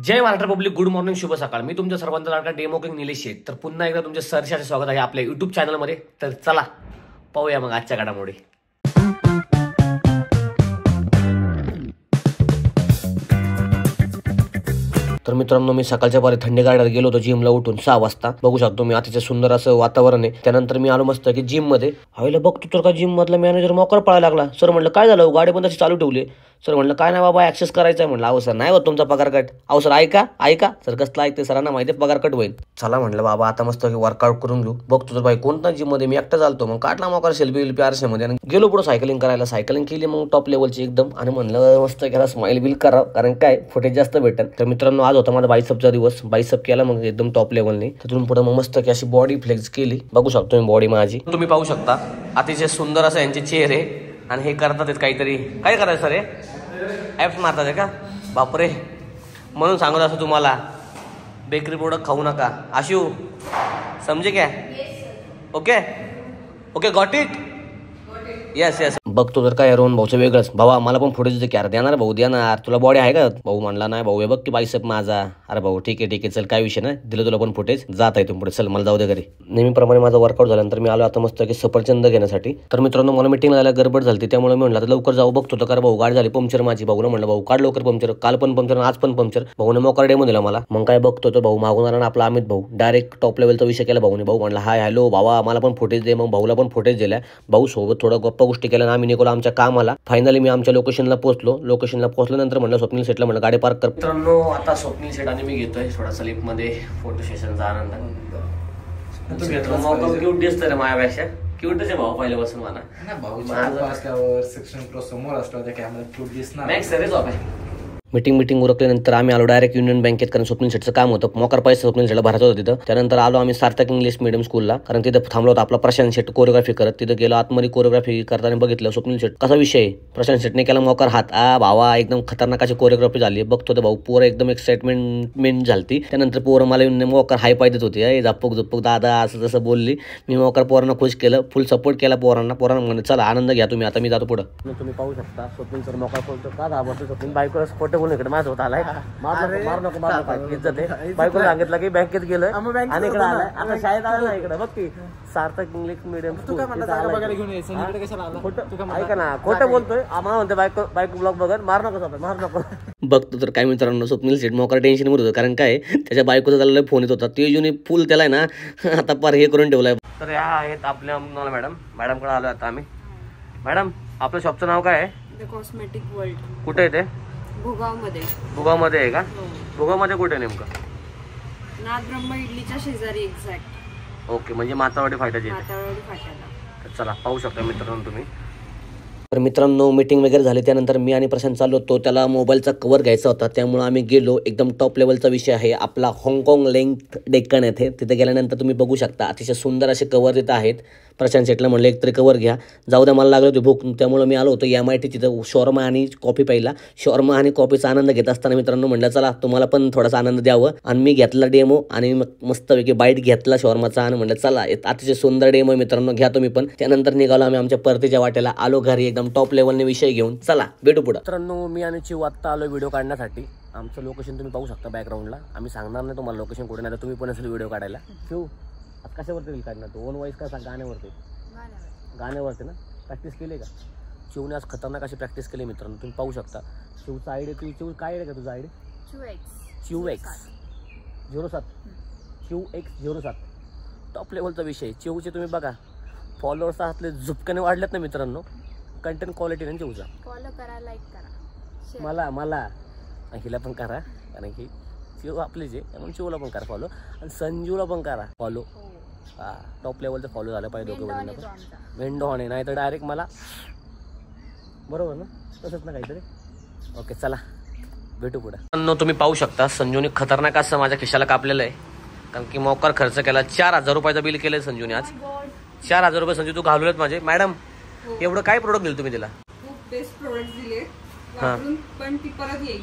जय Maharashtra public, good morning, शुभ सकाळ. मी तुमच्या सर्वांचा लाडका डेमो किंग निलेश आहे. तर पुन्हा एकदा तुमचे सहर्षाचे स्वागत आहे आपल्या युट्यूब चॅनलमध्ये. तर चला पाहूया मग आजच्या घडामोडी. तर मित्रांनो, मी सकाळच्या पारी थंडी गाड्यात गेलो होतो जिमला उठून 6 वाजता. बघू शकतो मी अतिशय सुंदर असं वातावरण आहे. त्यानंतर मी आलो मस्त की जिम मध्ये. हवेला बघतो तर का जिम मधला मॅनेजर मोकर पळायला लागला. सर म्हणलं काय झालं, गाडी पण तशी चालू ठेवली. सर म्हणलं काय नाही बाबा, ऍक्सेस करायचं आहे. म्हणलं अहो सर नाही होत तुमचा पगार कट. अहो सर ऐका सर कसला ऐकते, सरांना माहिती पगार कट होईल. चला म्हणलं बाबा आता मस्त वर्कआउट करून घेऊ. बघतो तर बाई कोणता जिम मध्ये मी एकटा चालतो. मग काढला मोकार सेल्फी आरशामध्ये आणि गेलो पुढे सायकलिंग करायला. सायकलिंग केली मग टॉप लेवलची एकदम. आणि म्हणलं मस्त केला स्माइल बिल करा, कारण काय फुटेज जास्त भेटेल. तर मित्रांनो आज होता माझा बायसेपचा दिवस. बायसेप केला मग एकदम टॉप लेवलने. तिथून पुढे मग मस्त की अशी बॉडी फ्लेक्स केली. बघू शकतो मी बॉडी माझी. तुम्ही पाहू शकता अतिशय सुंदर असं यांचे चेहरे. आणि हे करतात काहीतरी. काय करायचं सर, हे ॲप्स मारतात आहे का? बापरे. म्हणून सांगत असं तुम्हाला बेकरी प्रोडक्ट खाऊ नका. आशू समजे क्या? Okay okay got it. Yes yes. बघतो तर काय रोहन भाऊचं वेगळंच. भावा मला पण फुटेज दे यार. देणार भाऊ, देणार. तुला बॉडी आहे का? भाऊ म्हणला नाही भाऊ, हे बघ की बायसेप माझा. अरे भाऊ ठीक आहे चल, काय विषय नाही, दिलं तुला पण फुटेज. जात आहे तुम्ही पुढे, चल मला जाऊ दे घरी. नेहमीप्रमाणे माझा वर्कआउट झाल्यानंतर मी आलो आता मस्त की सफरचंद घेण्यासाठी. तर मित्रांनो मला मिटिंग झाल्या गडबड झाली, त्यामुळे मी म्हणलं आता लवकर जाऊ. बघतो तर भाऊ गाडी झाली पंक्चर माझी. भाऊला म्हणलं भाऊ काढ लवकर पंक्चर. काल पण पंक्चर, आज पण पंक्चर. भाऊने मोकार डेमो दिला मला. मग काय बघतो तर भाऊ मागून आला ना आपला अमित भाऊ. डायरेक्ट टॉप लेवलचा विषय केला भाऊने. भाऊ म्हणला हाय हॅलो भावा मला पण फुटेज दे. मग भाऊला पण फुटेज दिल्या. भाऊ सोबत थोडं गप्पा गोष्टी केल्या. आम्ही निघालो आमच्या कामाला. फायनली मी आमच्या लोकेशनला पोहोचलो. लोकेशनला पोहोचल्यानंतर म्हणलं स्वप्नील सेटला म्हणलं गाडी पार्क कर. मित्रांनो आता स्वप्नील सेट आणि मी घेतोय थोडासा लिफ्ट मध्ये फोटो सेशनचा आनंद. क्यूट दिसतोय रे माझ्यापेक्षा. क्यूटच आहे भाऊ पहिल्यापासून मला. मीटिंग उरकल्यानंतर आम्ही आलो डायरेक्ट युनियन बँकेत, कारण स्वप्नील सेटचं काम होतं. मोकार पैसा स्वप्नील सेटला भरायचं होतं तिथं. त्यानंतर आलो आम्ही सार्थक इंग्लिश मीडियम स्कूलला, कारण तिथं थांबलो होता आपला प्रशांत शेट कोरिओग्राफी करत. तिथं गेलो आतमध्ये कोरिओग्राफी करताना बघितलं स्वप्नील सेट कसा विषय. प्रशांत शेटने केला मोकार हात. भावा एकदम खतरनाक अशी कोरिओग्राफी झाली. बघतो तर भाऊ पोरं एकदम एक्साइटमेंट झालती. त्यानंतर पोरं मला मोकार हाय पाय देत होती. झपक दादा असं तसं बोलली. मी मोकार पोरांना खुश केलं, फुल सपोर्ट केला पोरांना म्हणजे चला आनंद घ्या तुम्ही, आता मी जातो पुढं. तुम्ही पाहू शकता स्वप्नील सर मोकार बोलतो का घाबरतो. स्वप्नील बायको खोटं बोलून इकडे माझं होत आलाय. मार नको इज्जत आहे. बायको सांगितलं की बँकेत गेलं आणि इकडे आलाय. आता शाळेत आलं ना इकडे. बघ की सार्थक इंग्लिश मीडियम स्कूल. ऐका ना खोटं बोलतोय आम्हाला म्हणते बायको ब्लॉग बघत. मार नको. बघतो तर काय मित्रांनो स्वप्नील सेट मोकार टेन्शन मध्ये होतं, कारण काय त्याच्या बायकोचा त्याला फोन येत होता. ते जुनी फुल त्याला ना आता पार हे करून ठेवलाय. तर ह्या आहेत आपल्या मॅडम कडे आलो आता आम्ही. मॅडम आपल्या शॉपचं नाव काय आहे? Cosmetic world. कुठे आहे ते? भुगावमध्ये आहे का? भुगावमध्ये कुठे नेमकं? नाथ ब्रह्म इडलीच्या शेजारी एक्झॅक्ट. ओके, म्हणजे मातावाडी फाट्याची. चला पाहू शकता मित्रांनो तुम्ही. तर मित्रांनो मीटिंग वगैरे झाली. त्यानंतर मी आणि प्रशांत चाललो होतो. त्याला मोबाईलचा कवर घ्यायचा होता, त्यामुळे आम्ही गेलो. एकदम टॉप लेवलचा विषय आहे आपला हाँगकाँग लेंथ डेक्कन येथे. तिथे गेल्यानंतर तुम्ही बघू शकता अतिशय सुंदर असे कवर तिथं आहेत. प्रशांत शेटला म्हणलं एक तरी कवर घ्या. जाऊ द्या मला लागलं होती भूक, त्यामुळे मी आलो होतो MIT तिथं शॉर्मा आणि कॉफी प्यायला. शॉर्मा आणि कॉफीचा आनंद घेत असताना मित्रांनो म्हणलं चला तुम्हाला पण थोडासा आनंद द्यावं. आणि मी घेतला डेमो आणि मस्तपैकी बाईट घेतला शॉर्माचा. आणि म्हणलं चला अतिशय सुंदर डेमो मित्रांनो, घ्या तुम्ही पण. त्यानंतर निघालो आम्ही आमच्या परतीच्या वाट्याला. आलो घरी एकदम टॉप लेवलने विषय घेऊन. चला भेटू पुढं. मित्रांनो मी आणि चिव आत्ता आलो व्हिडिओ काढण्यासाठी. आमचं लोकेशन तुम्ही पाहू शकता बॅकग्राऊंडला. आम्ही सांगणार नाही तुम्हाला लोकेशन कुठे, नाही तर तुम्ही पण असेल व्हिडिओ काढायला. चिव आज कशावरती येईल काढणार तू? ओन वॉइस का गाण्यावरती ना? प्रॅक्टिस केली का? चिवने आज खतरनाक अशी प्रॅक्टिस केली मित्रांनो, तुम्ही पाहू शकता. चिवचा आयडी चिव काय आहे का तुझा आयडी? चिवX07 टॉप लेवलचा विषय. चिवचे तुम्ही बघा फॉलोअर्स हातले झुपकाने वाढलेत ना मित्रांनो. कंटेंट क्वालिटी ना चिवचा. फॉलो करा, लाईक करा. मला हिला पण करा, कारण की चिव आपलीच आहे म्हणून चिवला पण करा फॉलो. आणि संजूला पण करा फॉलो. टॉप लेवलचं फॉलो झालं पाहिजे दोघं. वेंडो होणे नाही तर डायरेक्ट मला. बरोबर ना? तसंच ना काहीतरी. ओके चला भेटू पुढे. तुम्ही पाहू शकता संजूने खतरनाक असं माझ्या खिशाला कापलेलं आहे, कारण की मोकार खर्च केला. 4000 रुपयाचं बिल केलंय संजूने आज. 4000 रुपये संजू तू घालवलेत माझे. मॅडम एवढं काय प्रोडक्ट दिलं तुम्ही तिला? खूप बेस्ट प्रोडक्ट दिले. पण ती परत येईल.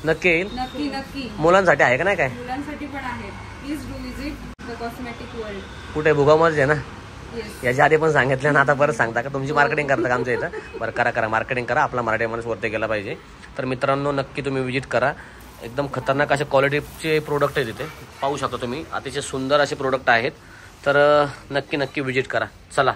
नक्की येईल. नक्की. मुलांसाठी आहे का नाही? काय मुलांसाठी पण आहे. Please do visit the cosmetic world. कुठे? भुगावमध्ये आहे ना? याच्या आधी पण सांगितलं ना, आता परत सांगता का? तुमची मार्केटिंग करता का आमच्या इथं? बरं करा मार्केटिंग करा. आपला मराठी माणूस वरती गेला पाहिजे. तर मित्रांनो नक्की तुम्ही विजिट करा. एकदम खतरनाक असे क्वालिटीचे प्रोडक्ट आहेत इथे, पाहू शकता तुम्ही. अतिशय सुंदर असे प्रोडक्ट आहेत. तर नक्की व्हिजिट करा. चला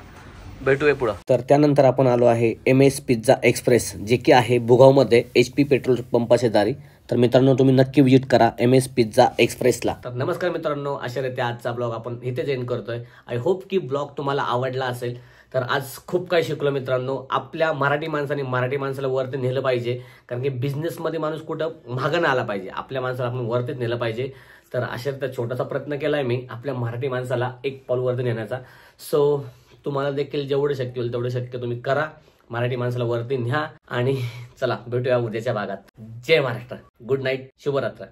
भेटूया पुढं. तर त्यानंतर आपण आलो आहे MS पिझ्झा एक्सप्रेस, जे की आहे भुगावमध्ये HP पेट्रोल पंपाच्या दारी. तर मित्रांनो तुम्ही नक्की व्हिजिट करा MS पिझ्झा एक्सप्रेसला. तर नमस्कार मित्रांनो, अशा रीती आजचा ब्लॉग आपण इथेच एंड करतोय. आय होप की ब्लॉग तुम्हाला आवडला असेल. तर आज खूप काही शिकलो मित्रांनो. आपल्या मराठी माणसाला वरती नेलं पाहिजे, कारण की बिझनेसमध्ये माणूस कुठं मागं आला पाहिजे, आपल्या माणसाला आपण वरतीच नेलं पाहिजे. तर अशा रीती छोटासा प्रयत्न केलाय मी आपल्या मराठी माणसाला एक पाऊल वरती नेण्याचा. सो तुम्हाला देखील जेवढं शक्य होईल तेवढं शक्य तुम्ही करा, मराठी माणसाला वरती न्या. आणि चला भेटूया उद्याच्या भागात. जय महाराष्ट्र, गुड नाईट, शुभरात्र.